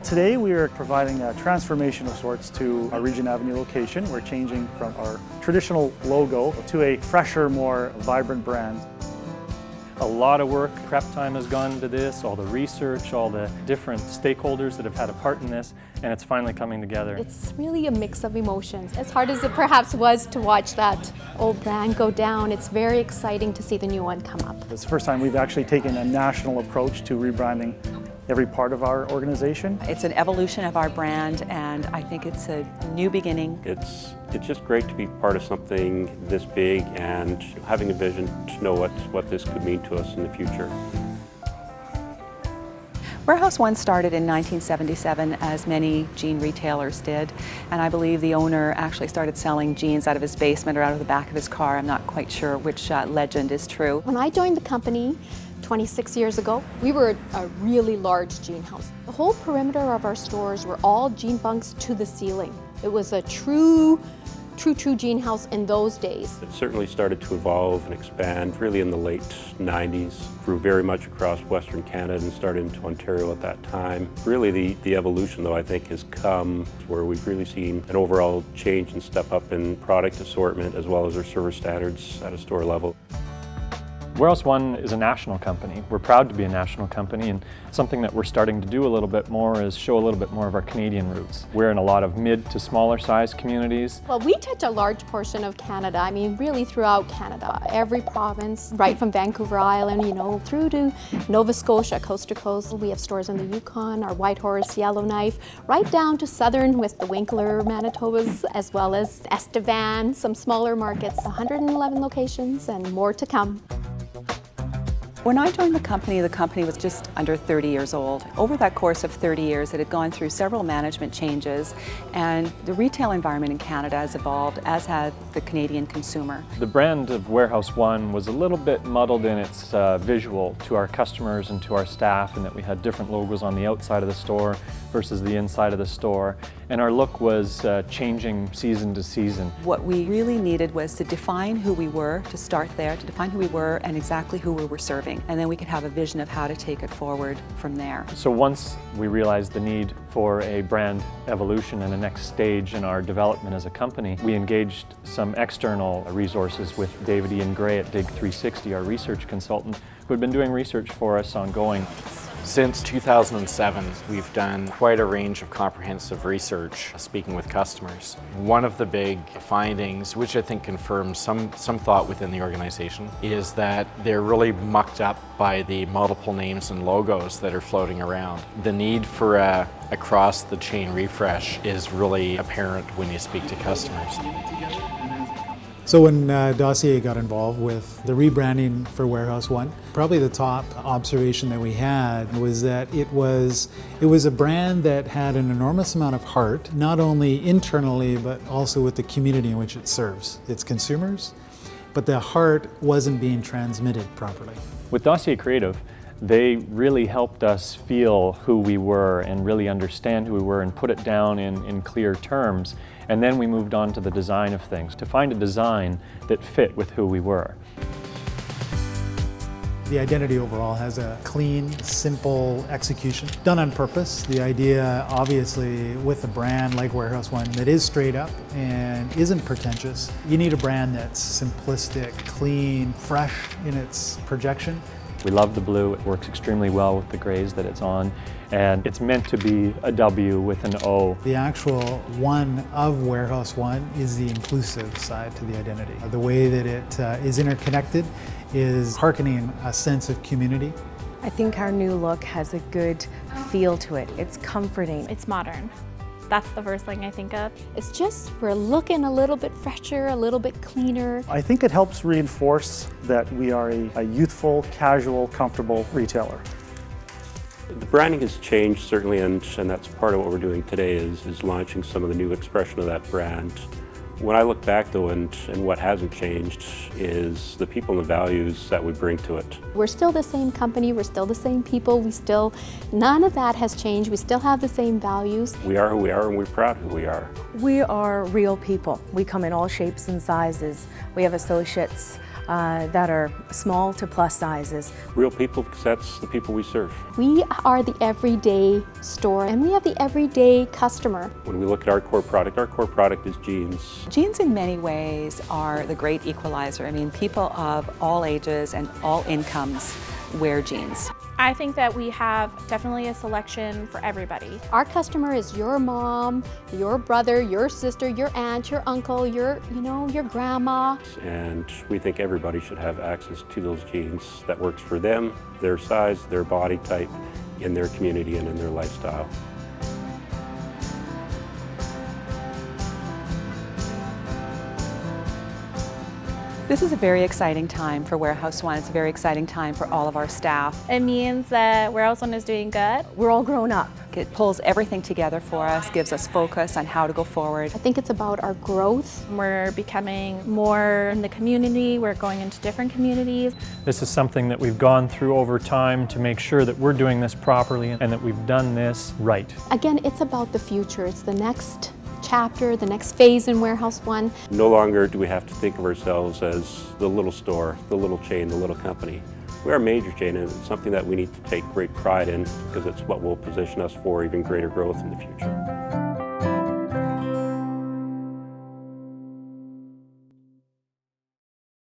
Today we are providing a transformation of sorts to our Regent Avenue location. We're changing from our traditional logo to a fresher, more vibrant brand. A lot of work, prep time has gone into this, all the research, all the different stakeholders that have had a part in this, and it's finally coming together. It's really a mix of emotions. As hard as it perhaps was to watch that old brand go down, it's very exciting to see the new one come up. It's the first time we've actually taken a national approach to rebranding every part of our organization. It's an evolution of our brand, and I think it's a new beginning. It's just great to be part of something this big and having a vision to know what this could mean to us in the future. Warehouse One started in 1977, as many jean retailers did, and I believe the owner actually started selling jeans out of his basement or out of the back of his car. I'm not quite sure which legend is true. When I joined the company 26 years ago, we were a really large jean house. The whole perimeter of our stores were all jean bunks to the ceiling. It was a true jean house in those days. It certainly started to evolve and expand really in the late 90s, grew very much across Western Canada and started into Ontario at that time. Really the evolution though I think has come where we've really seen an overall change and step up in product assortment as well as our service standards at a store level. Warehouse One is a national company. We're proud to be a national company, and something that we're starting to do a little bit more is show a little bit more of our Canadian roots. We're in a lot of mid to smaller size communities. Well, we touch a large portion of Canada. I mean, really throughout Canada. Every province, right from Vancouver Island, through to Nova Scotia, coast to coast. We have stores in the Yukon, our Whitehorse, Yellowknife, right down to southern with the Winkler, Manitobas, as well as Estevan, some smaller markets, 111 locations and more to come. When I joined the company was just under 30 years old. Over that course of 30 years, it had gone through several management changes, and the retail environment in Canada has evolved, as had the Canadian consumer. The brand of Warehouse One was a little bit muddled in its visual to our customers and to our staff, in that we had different logos on the outside of the store versus the inside of the store, and our look was changing season to season. What we really needed was to define who we were, to start there, to define who we were and exactly who we were serving. And then we could have a vision of how to take it forward from there. So once we realized the need for a brand evolution and a next stage in our development as a company, we engaged some external resources with David Ian Gray at Dig 360, our research consultant, who had been doing research for us ongoing. Since 2007, we've done quite a range of comprehensive research speaking with customers. One of the big findings, which I think confirms some thought within the organization, is that they're really mucked up by the multiple names and logos that are floating around. The need for a across-the-chain refresh is really apparent when you speak to customers. So when Dossier got involved with the rebranding for Warehouse One, probably the top observation that we had was that it was a brand that had an enormous amount of heart, not only internally but also with the community in which it serves its consumers, but the heart wasn't being transmitted properly. With Dossier Creative, they really helped us feel who we were and really understand who we were and put it down in clear terms. And then we moved on to the design of things, to find a design that fit with who we were. The identity overall has a clean, simple execution, done on purpose. The idea, obviously, with a brand like Warehouse One that is straight up and isn't pretentious, you need a brand that's simplistic, clean, fresh in its projection. We love the blue. It works extremely well with the grays that it's on, and it's meant to be a W with an O. The actual one of Warehouse One is the inclusive side to the identity. The way that it is interconnected is hearkening a sense of community. I think our new look has a good feel to it. It's comforting. It's modern. That's the first thing I think of. It's just, we're looking a little bit fresher, a little bit cleaner. I think it helps reinforce that we are a youthful, casual, comfortable retailer. The branding has changed certainly, and that's part of what we're doing today is launching some of the new expression of that brand. When I look back though, and what hasn't changed is the people and the values that we bring to it. We're still the same company, we're still the same people, none of that has changed, we still have the same values. We are who we are and we're proud of who we are. We are real people. We come in all shapes and sizes. We have associates that are small to plus sizes. Real people, because that's the people we serve. We are the everyday store and we have the everyday customer. When we look at our core product is jeans. Jeans in many ways are the great equalizer. I mean, people of all ages and all incomes wear jeans. I think that we have definitely a selection for everybody. Our customer is your mom, your brother, your sister, your aunt, your uncle, your grandma. And we think everybody should have access to those jeans that works for them, their size, their body type, in their community and in their lifestyle. This is a very exciting time for Warehouse One. It's a very exciting time for all of our staff. It means that Warehouse One is doing good. We're all grown up. It pulls everything together for us, gives us focus on how to go forward. I think it's about our growth. We're becoming more in the community. We're going into different communities. This is something that we've gone through over time to make sure that we're doing this properly and that we've done this right. Again, it's about the future. It's the next chapter, the next phase in Warehouse One. No longer do we have to think of ourselves as the little store, the little chain, the little company. We're a major chain, and it's something that we need to take great pride in because it's what will position us for even greater growth in the future.